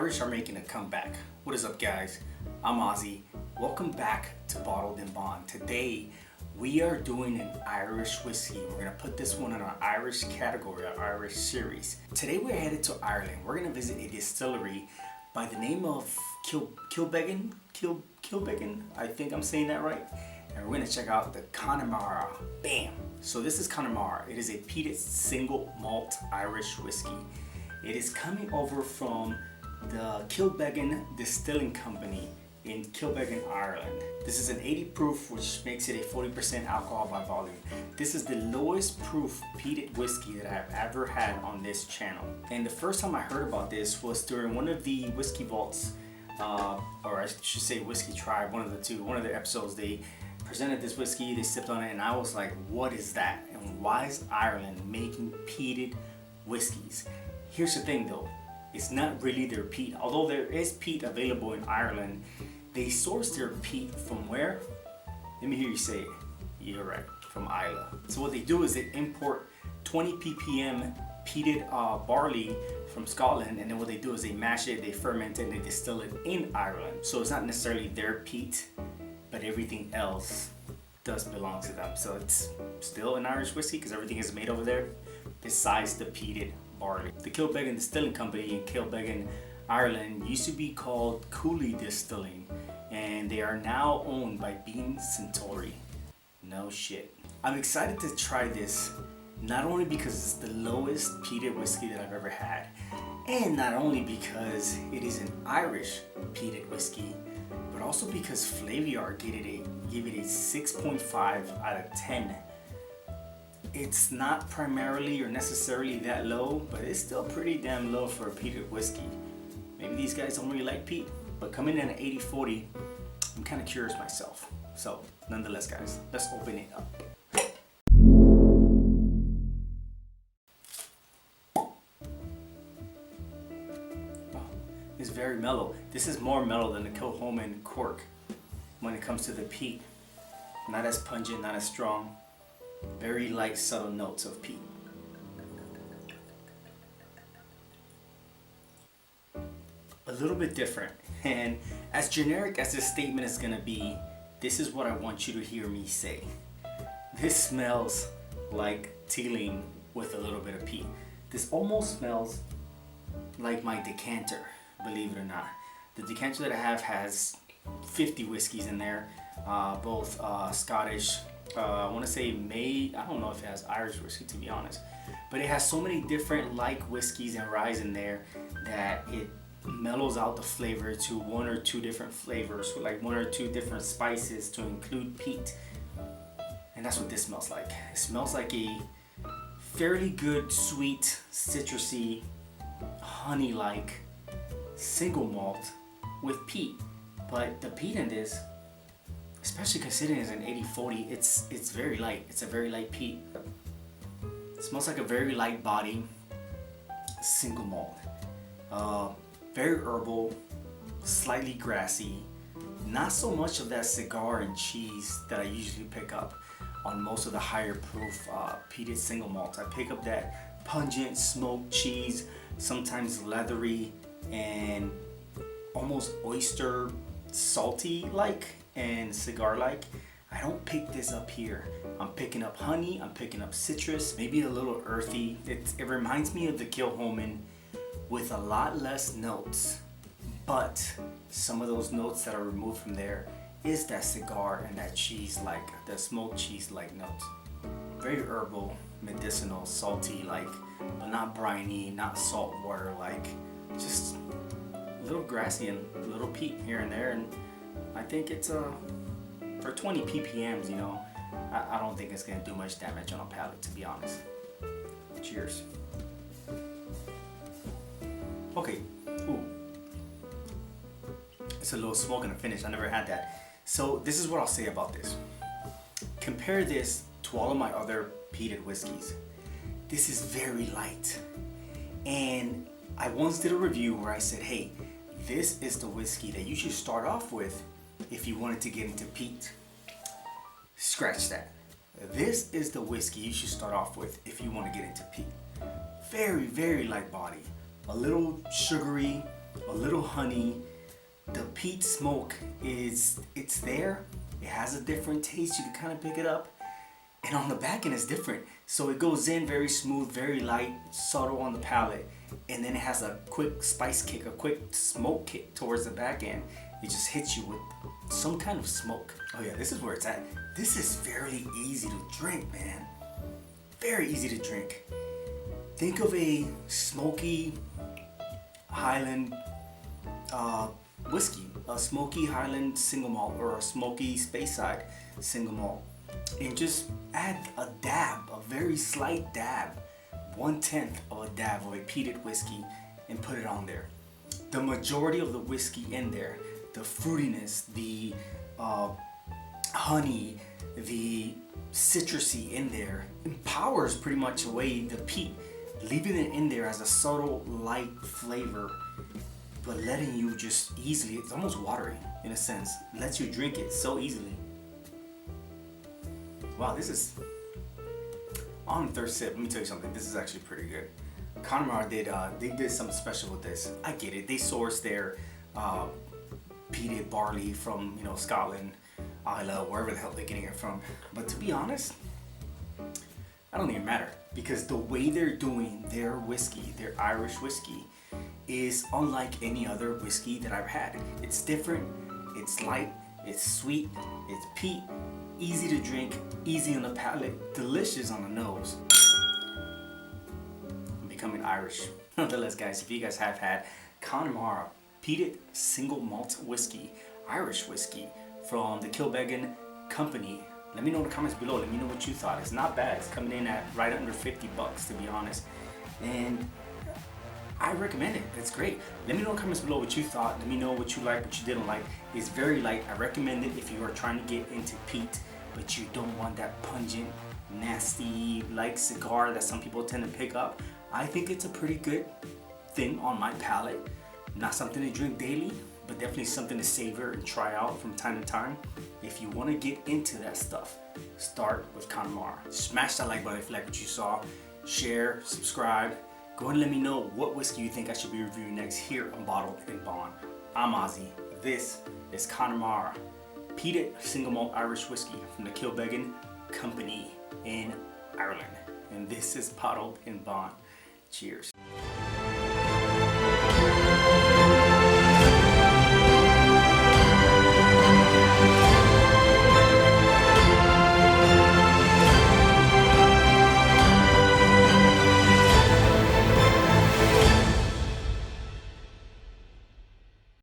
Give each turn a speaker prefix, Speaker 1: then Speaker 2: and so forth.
Speaker 1: Irish are making a comeback. What is up, guys? I'm Ozzy. Welcome back to Bottled and Bond. Today we are doing an Irish whiskey. We're gonna put this one in our Irish category, our Irish series. Today we're headed to Ireland. We're gonna visit a distillery by the name of Kilbeggan. I think I'm saying that right. And we're gonna check out the Connemara. Bam! So this is Connemara. It is a peated single malt Irish whiskey. It is coming over from the Kilbeggan Distilling Company in Kilbeggan, Ireland. This is an 80 proof, which makes it a 40% alcohol by volume. This is the lowest proof peated whiskey that I've ever had on this channel. And the first time I heard about this was during one of the Whiskey Vaults, or I should say Whiskey Tribe, one of the two, one of the episodes. They presented this whiskey, they sipped on it, and I was like, what is that? And why is Ireland making peated whiskeys? Here's the thing though, it's not really their peat. Although there is peat available in Ireland, they source their peat from where? Let me hear you say it. You're right, from Islay. So what they do is they import 20 ppm peated barley from Scotland, and then what they do is they mash it, they ferment it, and they distill it in Ireland. So it's not necessarily their peat, but everything else does belong to them. So it's still an Irish whiskey because everything is made over there besides the peated barley. The Kilbeggan Distilling Company in Kilbeggan, Ireland used to be called Cooley Distilling, and they are now owned by Beam Suntory. No shit. I'm excited to try this, not only because it's the lowest peated whiskey that I've ever had, and not only because it is an Irish peated whiskey, but also because Flaviar gave it a 6.5 out of 10. It's not primarily or necessarily that low, but it's still pretty damn low for a peated whiskey. Maybe these guys don't really like peat, but coming in at 80-40, I'm kind of curious myself. So nonetheless, guys, let's open it up. Wow, it's very mellow. This is more mellow than the Kilchoman Cork when it comes to the peat. Not as pungent, not as strong. Very light, subtle notes of peat. A little bit different, and as generic as this statement is gonna be, this is what I want you to hear me say. This smells like tealing with a little bit of peat. This almost smells like my decanter, believe it or not. The decanter that I have has 50 whiskeys in there, both Scottish, I want to say I don't know if it has Irish whiskey, to be honest, but it has so many different light whiskeys and rye in there that it mellows out the flavor to one or two different flavors, like one or two different spices to include peat. And that's what this smells like. It smells like a fairly good, sweet, citrusy, honey-like single malt with peat. But the peat in this, especially considering it's an 80-40, it's very light. It's a very light peat. It smells like a very light body single malt. Very herbal, slightly grassy. Not so much of that cigar and cheese that I usually pick up on most of the higher proof peated single malts. I pick up that pungent smoked cheese, sometimes leathery and almost oyster salty like and cigar like. I don't pick this up here. I'm picking up honey, I'm picking up citrus, maybe a little earthy. It reminds me of the Kilchoman with a lot less notes, but some of those notes that are removed from there is that cigar and that cheese like, the smoked cheese like notes. Very herbal, medicinal, salty like, but not briny, not salt water like, just a little grassy and a little peat here and there. And I think it's for 20 ppms, you know, I don't think it's gonna do much damage on a palate, to be honest. Cheers. Okay, ooh. It's a little smoke in the finish, I never had that. So this is what I'll say about this. Compare this to all of my other peated whiskeys. This is very light. And I once did a review where I said, hey, this is the whiskey that you should start off with if you wanted to get into peat. Scratch that. This is the whiskey you should start off with if you want to get into peat. Very, very light body. A little sugary, a little honey. The peat smoke it's there. It has a different taste. You can kind of pick it up. And on the back end it's different. So it goes in very smooth, very light, subtle on the palate. And then it has a quick spice kick, a quick smoke kick towards the back end. It just hits you with some kind of smoke. Oh yeah, this is where it's at. This is fairly easy to drink, man. Very easy to drink. Think of a smoky Highland whiskey, a smoky Highland single malt or a smoky Speyside single malt, and just add a dab, a very slight dab, 1/10 of a dab of a peated whiskey, and put it on there. The majority of the whiskey in there, the fruitiness, the honey, the citrusy in there empowers pretty much away the peat, leaving it in there as a subtle light flavor, but letting you just easily, it's almost watery in a sense, lets you drink it so easily. Wow, this is, on the third sip, let me tell you something, this is actually pretty good. Connemara they did something special with this. I get it, they sourced their peated barley from, you know, Scotland, Islay, wherever the hell they're getting it from. But to be honest, I don't even matter, because the way they're doing their whiskey, their Irish whiskey, is unlike any other whiskey that I've had. It's different, it's light, it's sweet, it's peat, easy to drink, easy on the palate, delicious on the nose. I'm becoming Irish. Nonetheless, guys, if you guys have had Connemara Peated Single Malt Whiskey, Irish whiskey from the Kilbeggan Company, let me know in the comments below. Let me know what you thought. It's not bad. It's coming in at right under 50 bucks, to be honest. And I recommend it. It's great. Let me know in the comments below what you thought. Let me know what you like, what you didn't like. It's very light. I recommend it if you are trying to get into peat, but you don't want that pungent, nasty, like cigar that some people tend to pick up. I think it's a pretty good thing on my palate. Not something to drink daily, but definitely something to savor and try out from time to time. If you want to get into that stuff, start with Connemara. Smash that like button if you like what you saw. Share, subscribe. Go ahead and let me know what whiskey you think I should be reviewing next here on Bottled and Bond. I'm Ozzy. This is Connemara Peated Single Malt Irish Whiskey from the Kilbeggan Company in Ireland. And this is Bottled and Bond. Cheers.